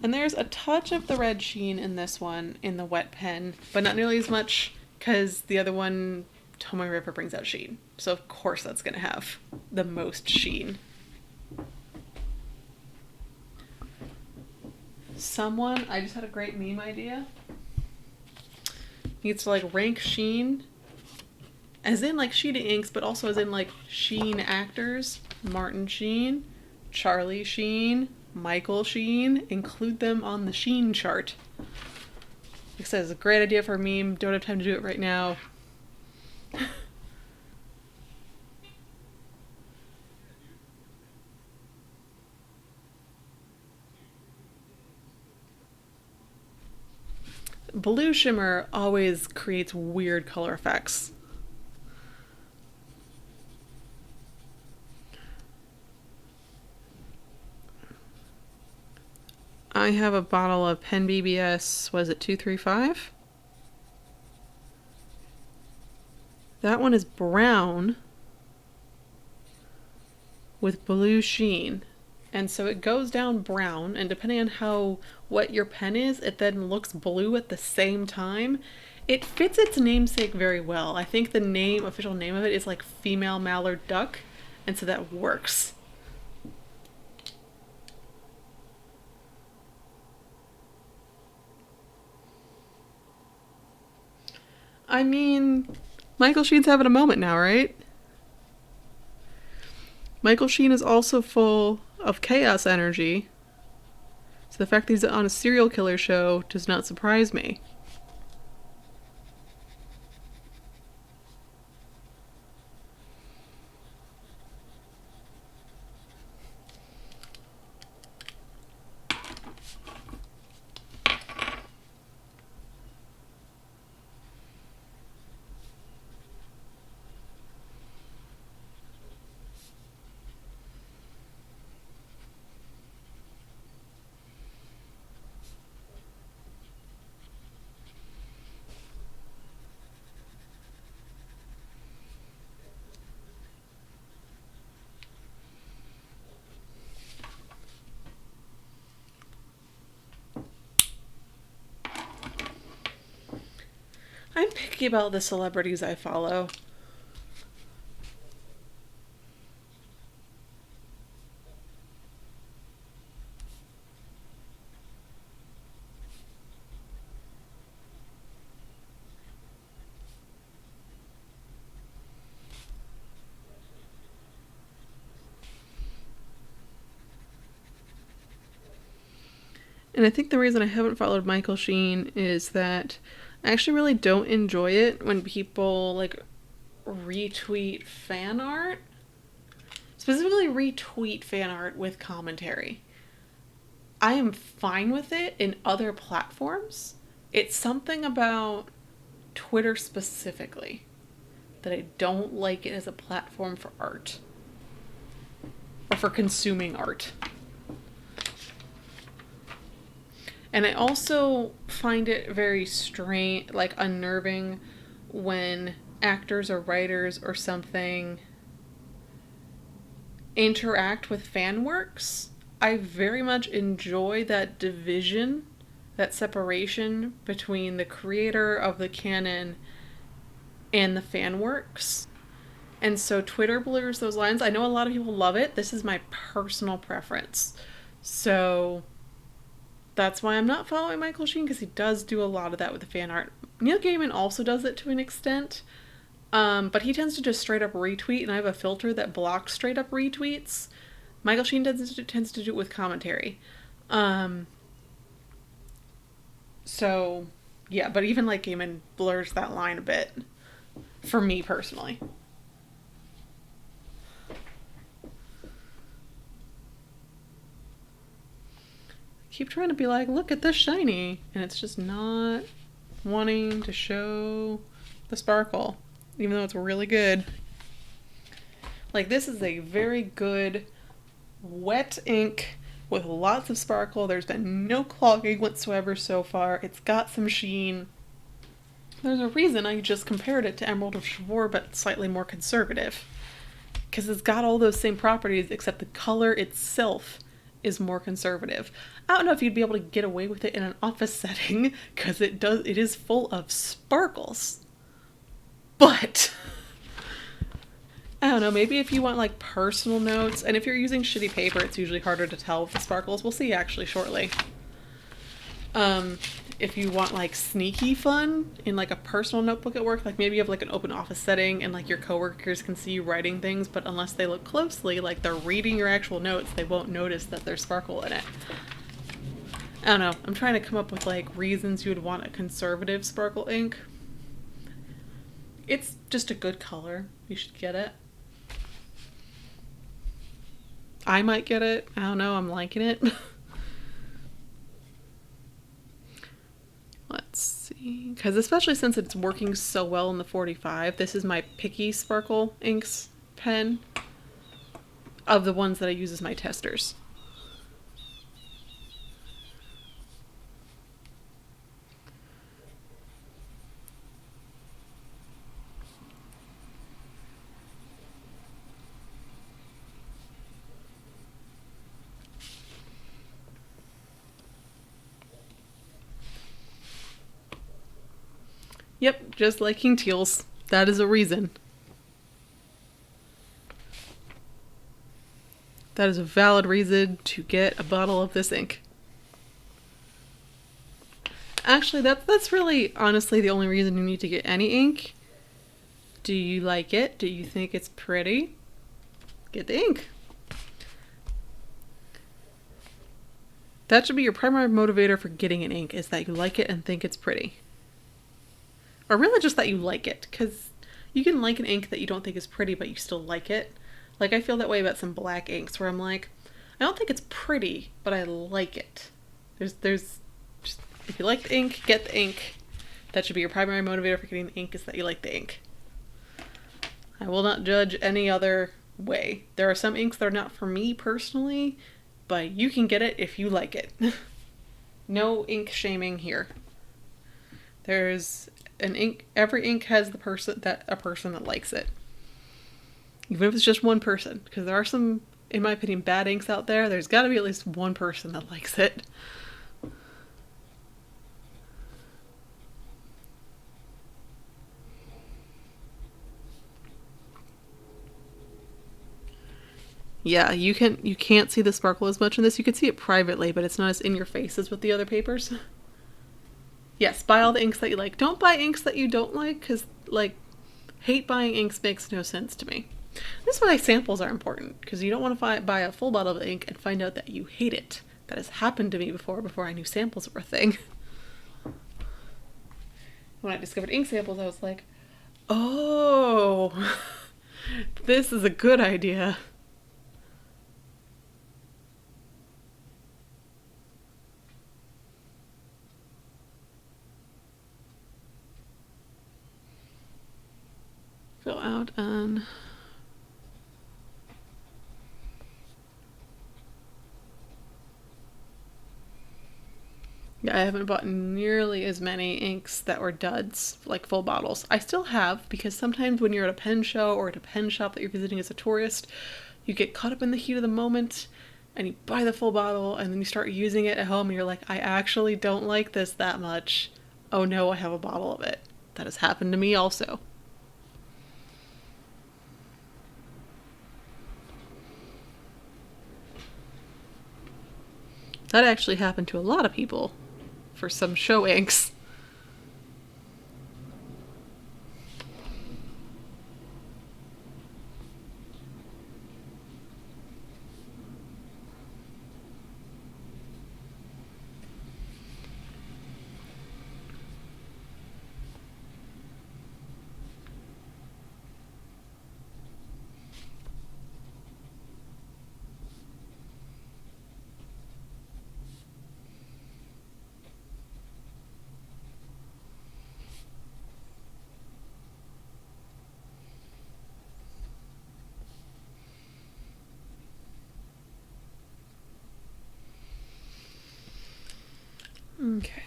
A: And there's a touch of the red sheen in this one in the wet pen, but not nearly as much because the other one, Tomoe River, brings out sheen. So of course that's going to have the most sheen. I just had a great meme idea. Needs to like rank sheen, as in like Sheeta inks, but also as in like Sheen actors. Martin Sheen, Charlie Sheen, Michael Sheen. Include them on the Sheen chart. Like I said, it's a great idea for a meme. Don't have time to do it right now. Blue shimmer always creates weird color effects. I have a bottle of Pen BBS, was it 235? That one is brown with blue sheen. And so it goes down brown, and depending on what your pen is, it then looks blue at the same time. It fits its namesake very well. I think the official name of it is like Female Mallard Duck, and so that works. I mean, Michael Sheen's having a moment now, right? Michael Sheen is also full of chaos energy, so the fact that he's on a serial killer show does not surprise me. I'm picky about the celebrities I follow. And I think the reason I haven't followed Michael Sheen is that I actually really don't enjoy it when people like retweet fan art. Specifically retweet fan art with commentary. I am fine with it in other platforms. It's something about Twitter specifically that I don't like it as a platform for art. Or for consuming art. And I also find it very strange, like unnerving, when actors or writers or something interact with fan works. I very much enjoy that division that separation between the creator of the canon and the fan works. And so Twitter blurs those lines. I know a lot of people love it. This is my personal preference. So that's why I'm not following Michael Sheen, because he does do a lot of that with the fan art. Neil Gaiman also does it to an extent, but he tends to just straight up retweet, and I have a filter that blocks straight up retweets. Michael Sheen tends to do it with commentary. So, yeah, but even like Gaiman blurs that line a bit, for me personally. Keep trying to be like, look at this shiny, and it's just not wanting to show the sparkle, even though it's really good. Like, this is a very good wet ink with lots of sparkle. There's been no clogging whatsoever so far. It's got some sheen. There's a reason I just compared it to Emerald of Chivor, but slightly more conservative, because it's got all those same properties, except the color itself is more conservative. I don't know if you'd be able to get away with it in an office setting, because it is full of sparkles. But I don't know, maybe if you want like personal notes, and if you're using shitty paper, it's usually harder to tell with the sparkles. We'll see actually shortly. If you want like sneaky fun in like a personal notebook at work, like maybe you have like an open office setting and like your coworkers can see you writing things, but unless they look closely, like they're reading your actual notes, they won't notice that there's sparkle in it. I don't know. I'm trying to come up with like reasons you would want a conservative sparkle ink. It's just a good color. You should get it. I might get it. I don't know. I'm liking it. Let's see. Because especially since it's working so well in the 45, this is my Picky Sparkle Inks pen of the ones that I use as my testers. Yep, just liking teals. That is a reason. That is a valid reason to get a bottle of this ink. Actually, that's really, honestly, the only reason you need to get any ink. Do you like it? Do you think it's pretty? Get the ink. That should be your primary motivator for getting an ink, is that you like it and think it's pretty. Or really just that you like it, because you can like an ink that you don't think is pretty, but you still like it. Like, I feel that way about some black inks, where I'm like, I don't think it's pretty, but I like it. There's just, if you like the ink, get the ink. That should be your primary motivator for getting the ink, is that you like the ink. I will not judge any other way. There are some inks that are not for me personally, but you can get it if you like it. No ink shaming here. There's an ink, every ink has a person that likes it. Even if it's just one person, because there are some, in my opinion, bad inks out there. There's got to be at least one person that likes it. Yeah, you can't see the sparkle as much in this. You can see it privately, but it's not as in your face as with the other papers. Yes, buy all the inks that you like. Don't buy inks that you don't like, because, like, hate buying inks makes no sense to me. This is why samples are important, because you don't want to buy a full bottle of ink and find out that you hate it. That has happened to me before I knew samples were a thing. When I discovered ink samples, I was like, oh, this is a good idea. Fill out on yeah, I haven't bought nearly as many inks that were duds, like full bottles. I still have, because sometimes when you're at a pen show or at a pen shop that you're visiting as a tourist, you get caught up in the heat of the moment and you buy the full bottle and then you start using it at home and you're like, I actually don't like this that much. Oh no, I have a bottle of it. That has happened to me also. That actually happened to a lot of people for some show inks. Okay.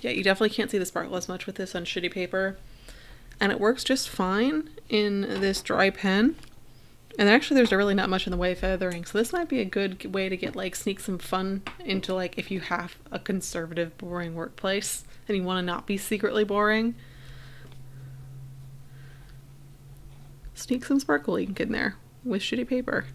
A: Yeah, you definitely can't see the sparkle as much with this on shitty paper. And it works just fine in this dry pen. And actually there's really not much in the way of feathering, so this might be a good way to get, like, sneak some fun into, like, if you have a conservative, boring workplace and you want to not be secretly boring. Sneak some sparkle ink in there with shitty paper.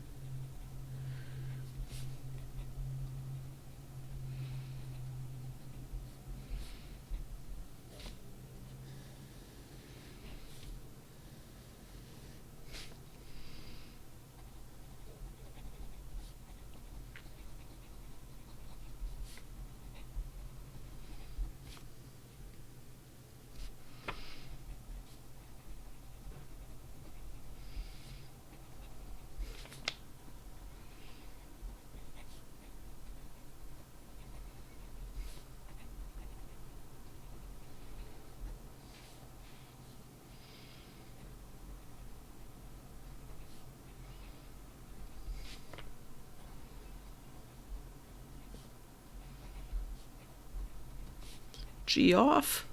A: G off.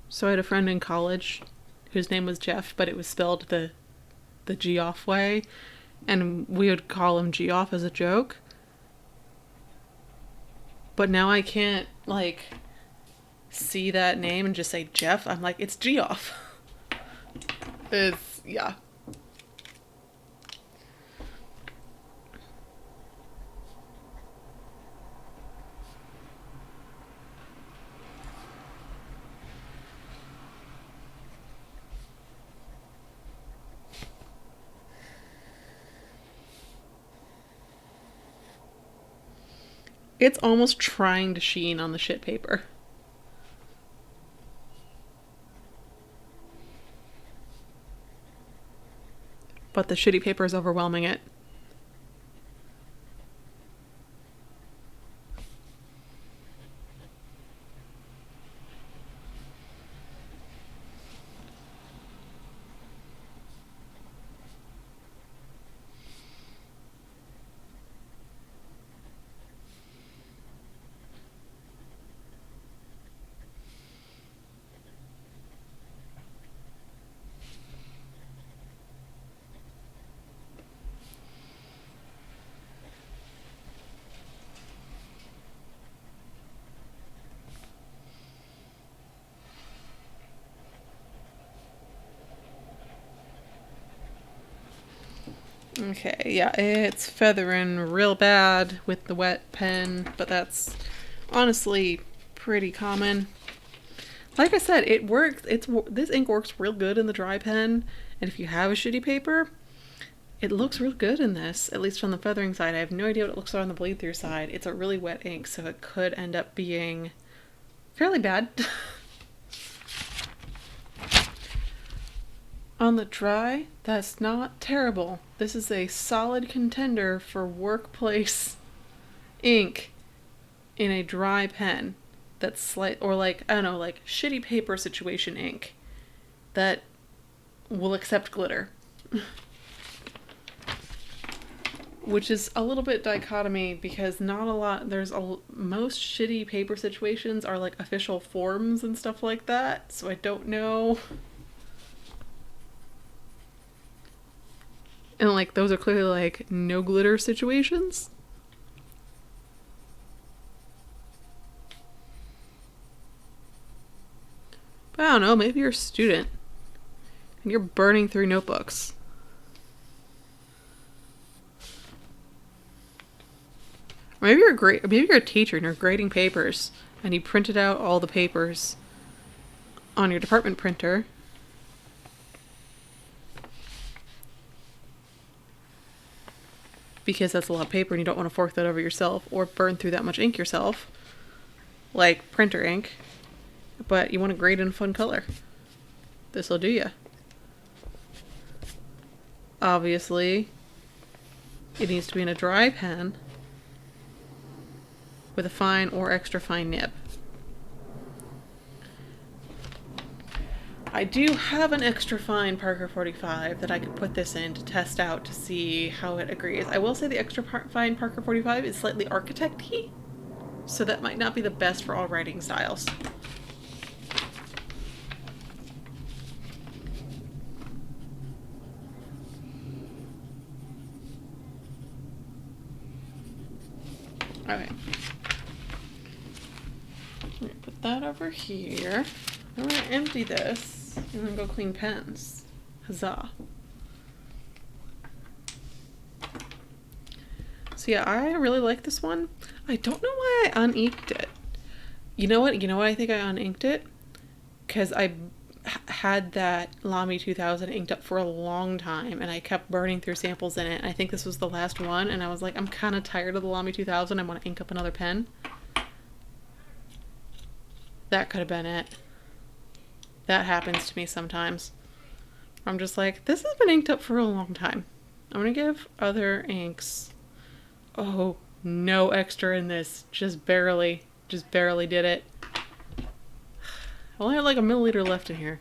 A: So I had a friend in college whose name was Jeff, but it was spelled the G off way, and we would call him G off as a joke. But now I can't, like, see that name and just say Jeff. I'm like, it's G off. It's, yeah. It's almost trying to sheen on the shit paper. But the shitty paper is overwhelming it. Okay, yeah, it's feathering real bad with the wet pen, but that's honestly pretty common. Like I said, it works. This ink works real good in the dry pen, and if you have a shitty paper, it looks real good in this, at least on the feathering side. I have no idea what it looks like on the bleed through side. It's a really wet ink, so it could end up being fairly bad. On the dry, that's not terrible. This is a solid contender for workplace ink in a dry pen that's or like, I don't know, like shitty paper situation ink that will accept glitter. Which is a little bit dichotomy because not a lot, most shitty paper situations are like official forms and stuff like that, so I don't know. And like those are clearly like no glitter situations. But I don't know, maybe you're a student and you're burning through notebooks. Or maybe you're a teacher and you're grading papers and you printed out all the papers on your department printer. Because that's a lot of paper and you don't want to fork that over yourself or burn through that much ink yourself. Like printer ink. But you want to grade in a fun color. This'll do ya. Obviously, it needs to be in a dry pen with a fine or extra fine nib. I do have an extra fine Parker 45 that I could put this in to test out to see how it agrees. I will say the extra fine Parker 45 is slightly architect-y, so that might not be the best for all writing styles. Okay. I'm gonna put that over here. I'm gonna empty this and then go clean pens. Huzzah. So yeah, I really like this one. I don't know why I uninked it. You know what? I think I uninked it? Because I had that Lamy 2000 inked up for a long time and I kept burning through samples in it. I think this was the last one and I was like, I'm kind of tired of the Lamy 2000. I want to ink up another pen. That could have been it. That happens to me sometimes. I'm just like, this has been inked up for a long time. I'm going to give other inks. Oh, no extra in this. Just barely did it. I only have like a milliliter left in here.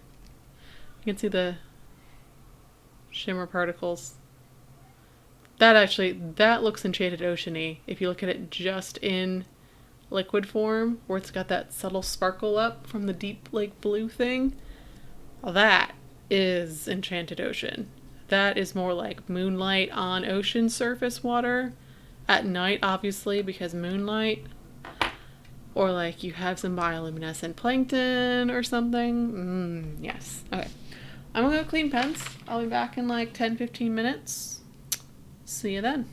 A: You can see the shimmer particles. That looks Enchanted Ocean-y. If you look at it just in liquid form, where it's got that subtle sparkle up from the deep like blue thing. Well, that is Enchanted Ocean. That is more like moonlight on ocean surface water. At night, obviously, because moonlight. Or like you have some bioluminescent plankton or something. Yes. Okay. I'm gonna go clean pens. I'll be back in like 10-15 minutes. See you then.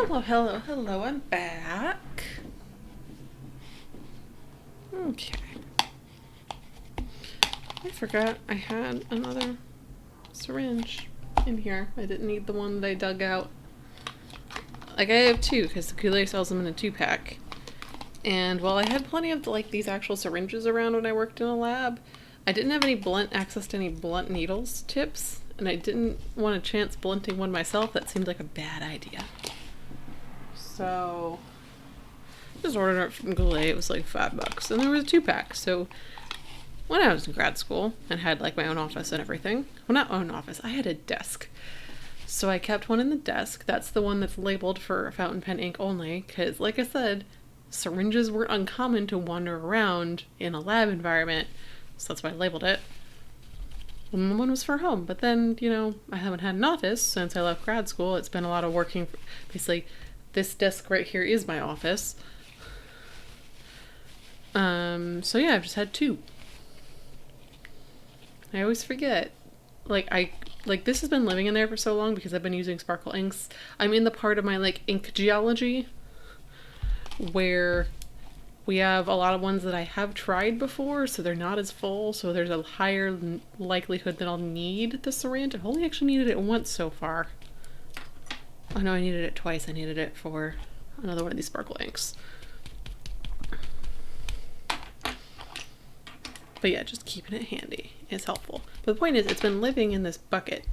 A: Hello, hello, hello, I'm back. Okay. I forgot I had another syringe in here. I didn't need the one that I dug out. Like, I have two, because the Kool-Aid sells them in a 2-pack. And while I had plenty of, like, these actual syringes around when I worked in a lab, I didn't have any access to any blunt needles tips, and I didn't want to chance blunting one myself. That seemed like a bad idea. So, just ordered it from Kool-Aid. It was like $5, and there was a 2-pack. So, when I was in grad school and had, like, my own office and everything, well, not own office, I had a desk. So I kept one in the desk. That's the one that's labeled for fountain pen ink only, because, like I said, syringes were uncommon to wander around in a lab environment, so that's why I labeled it. And the one was for home, but then, you know, I haven't had an office since I left grad school. It's been a lot of working. Basically, this desk right here is my office. So yeah, I've just had 2. I always forget. Like, this has been living in there for so long because I've been using sparkle inks. I'm in the part of my, like, ink geology where we have a lot of ones that I have tried before, so they're not as full, so there's a higher likelihood that I'll need the syringe. I've only actually needed it once so far. Oh no, I needed it twice. I needed it for another one of these sparkle inks. But yeah, just keeping it handy is helpful. But the point is, it's been living in this bucket.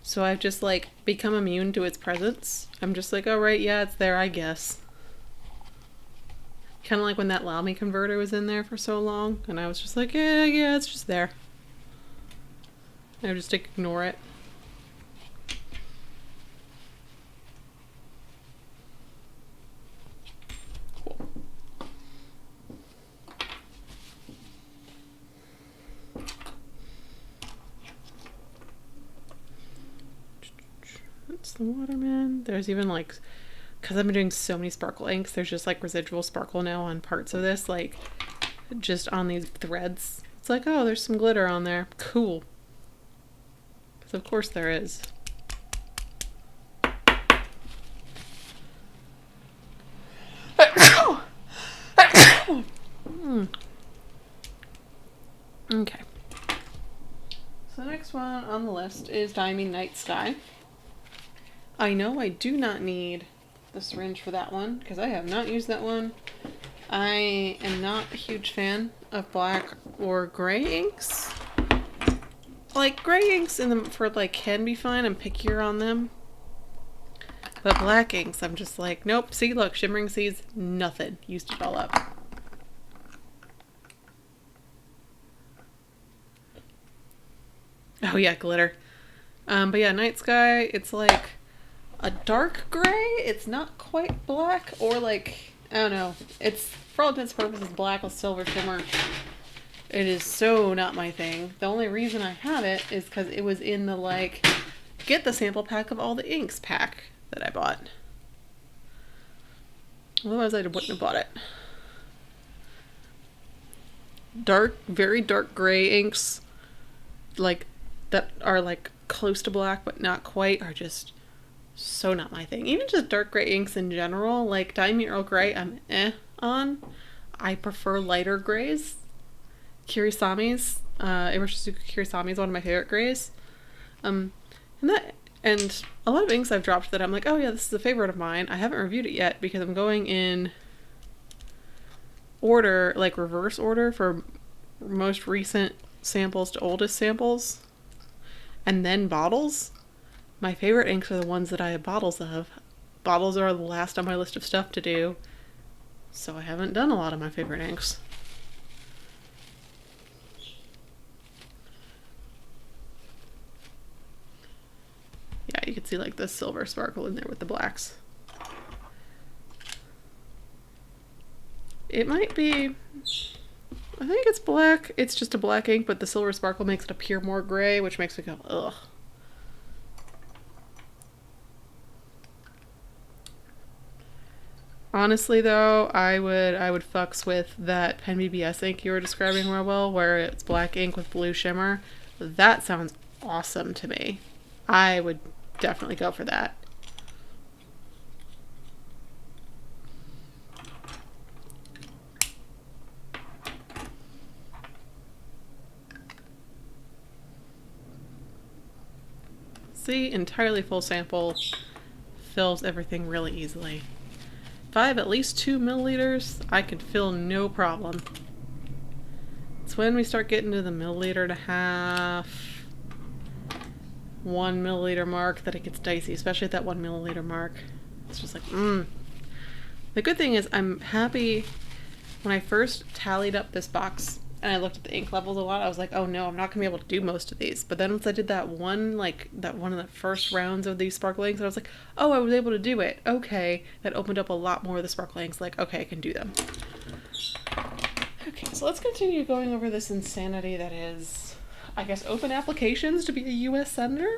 A: So I've just, like, become immune to its presence. I'm just like, oh, right, yeah, it's there, I guess. Kind of like when that Lamy converter was in there for so long. And I was just like, yeah, it's just there. I would just ignore it. That's the Waterman. There's even, like, because I've been doing so many sparkle inks, there's just, like, residual sparkle now on parts of this, like, just on these threads. It's like, oh, there's some glitter on there. Cool. Because of course there is. Okay. So the next one on the list is Diamine Night Sky. I know I do not need the syringe for that one, because I have not used that one. I am not a huge fan of black or gray inks. Like, gray inks can be fine. I'm pickier on them. But black inks, I'm just like, nope. See, look, Shimmering Seas, nothing. Used it all up. Oh yeah, glitter. But yeah, Night Sky, it's like a dark gray. It's not quite black, or like, I don't know. It's, for all intents and purposes, black with silver shimmer. It is so not my thing. The only reason I have it is because it was in the, like, get the sample pack of all the inks pack that I bought. Otherwise I wouldn't have bought it. Dark, very dark gray inks, like, that are, like, close to black but not quite, are just so not my thing. Even just dark gray inks in general, like Diamine Earl Grey, I'm on. I prefer lighter grays. Kirisami's, Iroshizuku Kirisami is one of my favorite grays. And a lot of inks I've dropped that I'm like, oh yeah, this is a favorite of mine. I haven't reviewed it yet because I'm going in order, like reverse order, for most recent samples to oldest samples, and then bottles. My favorite inks are the ones that I have bottles of. Bottles are the last on my list of stuff to do, so I haven't done a lot of my favorite inks. Yeah, you can see like the silver sparkle in there with the blacks. It might be, I think it's black. It's just a black ink, but the silver sparkle makes it appear more gray, which makes me go, ugh. Honestly, though, I would fucks with that Pen BBS ink you were describing real well, where it's black ink with blue shimmer. That sounds awesome to me. I would definitely go for that. See, entirely full sample fills everything really easily. If I have at least 2 milliliters, I can fill no problem. It's when we start getting to the milliliter and a half, 1 milliliter mark that it gets dicey, especially at that 1 milliliter mark. It's just like, The good thing is I'm happy. When I first tallied up this box and I looked at the ink levels a lot, I was like, oh no, I'm not gonna be able to do most of these. But then once I did that one of the first rounds of these sparkle inks, I was like, oh, I was able to do it. Okay, that opened up a lot more of the sparkle inks. Like, okay, I can do them. Okay, so let's continue going over this insanity that is, I guess, open applications to be a U.S. Senator.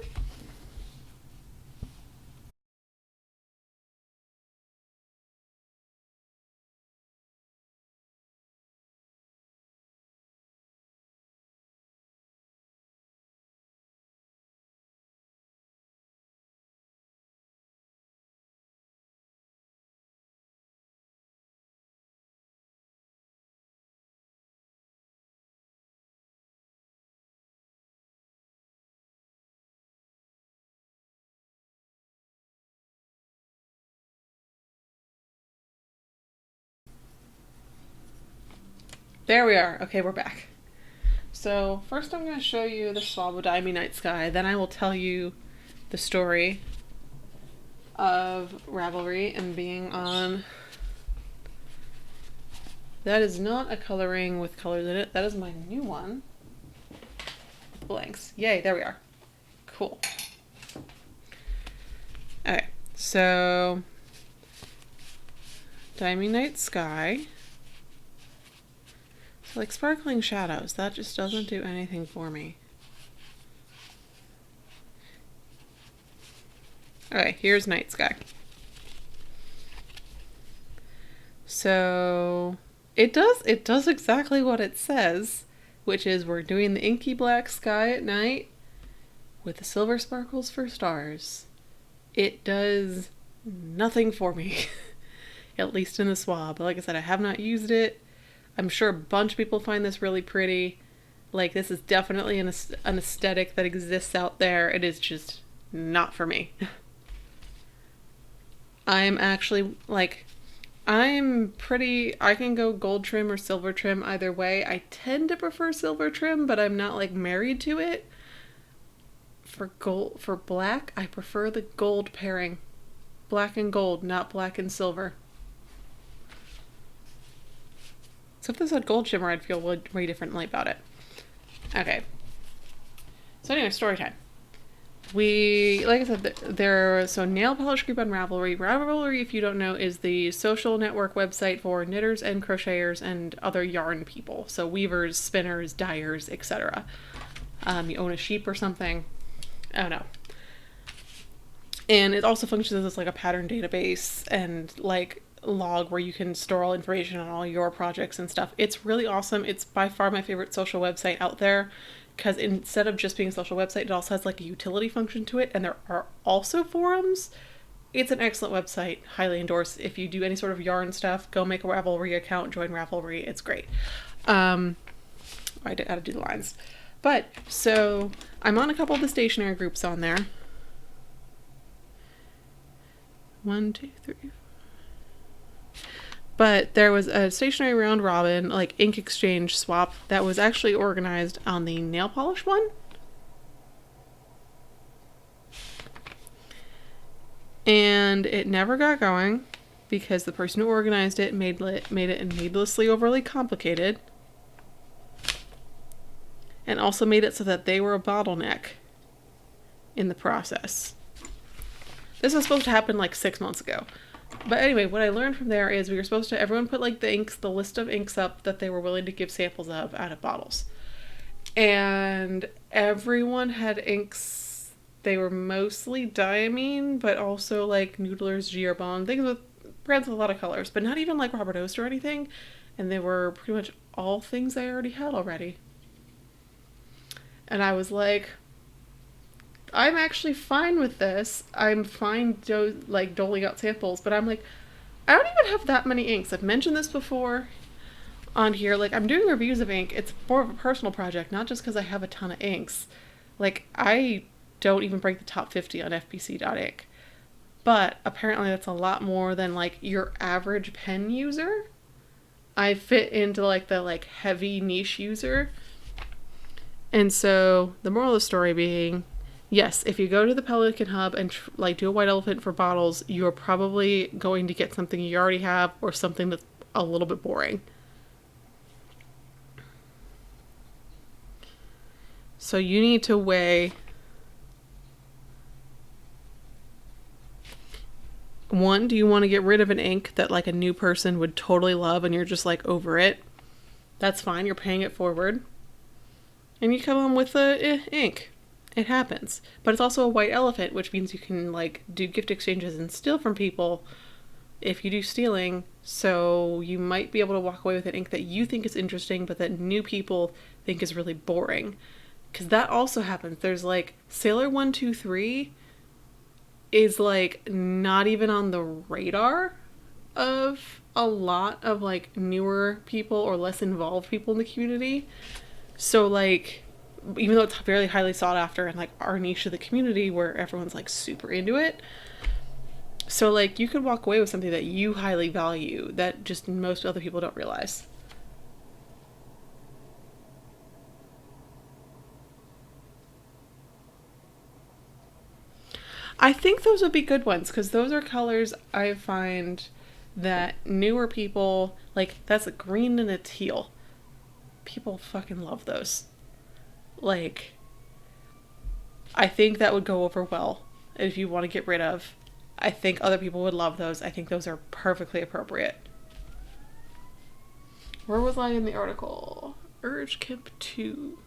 A: There we are. Okay, we're back. So first I'm going to show you the swab of Diamine Night Sky, then I will tell you the story of Ravelry and being on... That is not a coloring with colors in it. That is my new one. Blanks. Yay, there we are. Cool. Okay, so Diamine Night Sky. So like sparkling shadows, that just doesn't do anything for me. Okay, here's Night Sky. So it does exactly what it says, which is we're doing the inky black sky at night with the silver sparkles for stars. It does nothing for me, at least in the swab. But like I said, I have not used it. I'm sure a bunch of people find this really pretty. Like, this is definitely an aesthetic that exists out there. It is just not for me. I'm actually, like, I can go gold trim or silver trim either way. I tend to prefer silver trim, but I'm not, like, married to it. For black, I prefer the gold pairing. Black and gold, not black and silver. So if this had gold shimmer, I'd feel way differently about it. Okay. So anyway, story time. Like I said, so Nail Polish Group on Ravelry. Ravelry, if you don't know, is the social network website for knitters and crocheters and other yarn people. So weavers, spinners, dyers, etc. You own a sheep or something. I don't know. And it also functions as like a pattern database and like log where you can store all information on all your projects and stuff. It's really awesome. It's by far my favorite social website out there because instead of just being a social website, it also has like a utility function to it, and there are also forums. It's an excellent website. Highly endorsed. If you do any sort of yarn stuff, go make a Ravelry account, join Ravelry. It's great. I had to do the lines. But, so, I'm on a couple of the stationery groups on there. 1, 2, 3. But there was a stationery round robin, like ink exchange swap, that was actually organized on the nail polish one. And it never got going because the person who organized it made it needlessly overly complicated. And also made it so that they were a bottleneck in the process. This was supposed to happen like 6 months ago. But anyway, what I learned from there is we were supposed to, everyone put like the list of inks up that they were willing to give samples of out of bottles. And everyone had inks, they were mostly Diamine, but also like Noodler's, Gearbond, things with brands with a lot of colors, but not even like Robert Oast or anything. And they were pretty much all things I already had already. And I was like, I'm actually fine with this. I'm fine doling out samples, but I'm like, I don't even have that many inks. I've mentioned this before on here. Like, I'm doing reviews of ink. It's more of a personal project, not just because I have a ton of inks. Like, I don't even break the top 50 on fbc.inc. But apparently that's a lot more than like your average pen user. I fit into like the like heavy niche user. And so the moral of the story being, yes, if you go to the Pelican Hub and like do a white elephant for bottles, you're probably going to get something you already have or something that's a little bit boring. So you need to weigh, one, do you want to get rid of an ink that like a new person would totally love and you're just like over it? That's fine, you're paying it forward. And you come on with a ink. It happens. But it's also a white elephant, which means you can like do gift exchanges and steal from people if you do stealing. So you might be able to walk away with an ink that you think is interesting, but that new people think is really boring. Because that also happens. There's like Sailor 123 is like not even on the radar of a lot of like newer people or less involved people in the community. So like, even though it's very highly sought after in like our niche of the community where everyone's like super into it. So like you could walk away with something that you highly value that just most other people don't realize. I think those would be good ones because those are colors I find that newer people, like that's a green and a teal. People fucking love those. Like, I think that would go over well if you want to get rid of. I think other people would love those. I think those are perfectly appropriate. Where was I in the article? Urge Camp 2.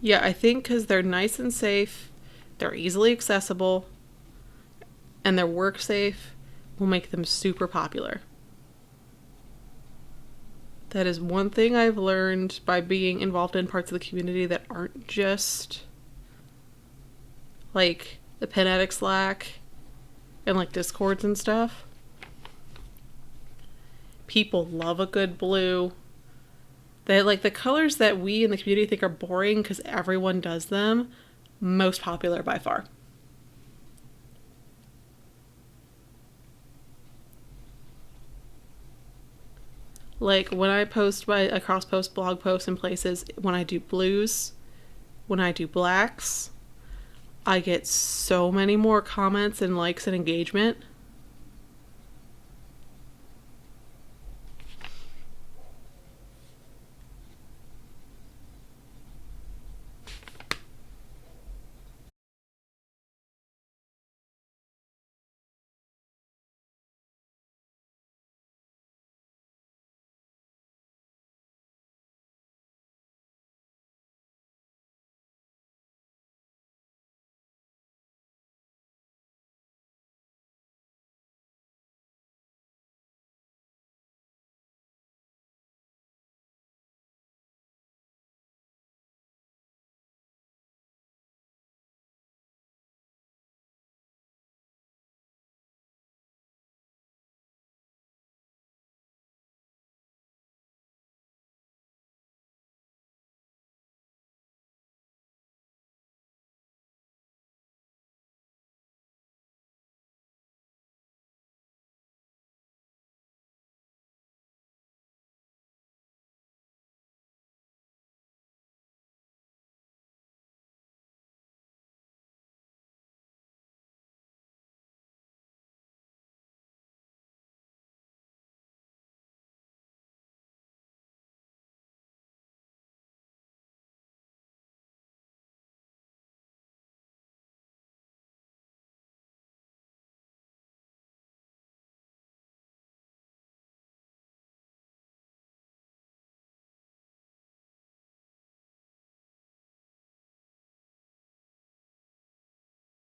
A: Yeah, I think because they're nice and safe, they're easily accessible, and they're work safe will make them super popular. That is one thing I've learned by being involved in parts of the community that aren't just like the Pen Addict Slack and like Discords and stuff. People love a good blue. They like the colors that we in the community think are boring because everyone does them, most popular by far. Like when I post I cross post blog posts in places, when I do blues, when I do blacks, I get so many more comments and likes and engagement.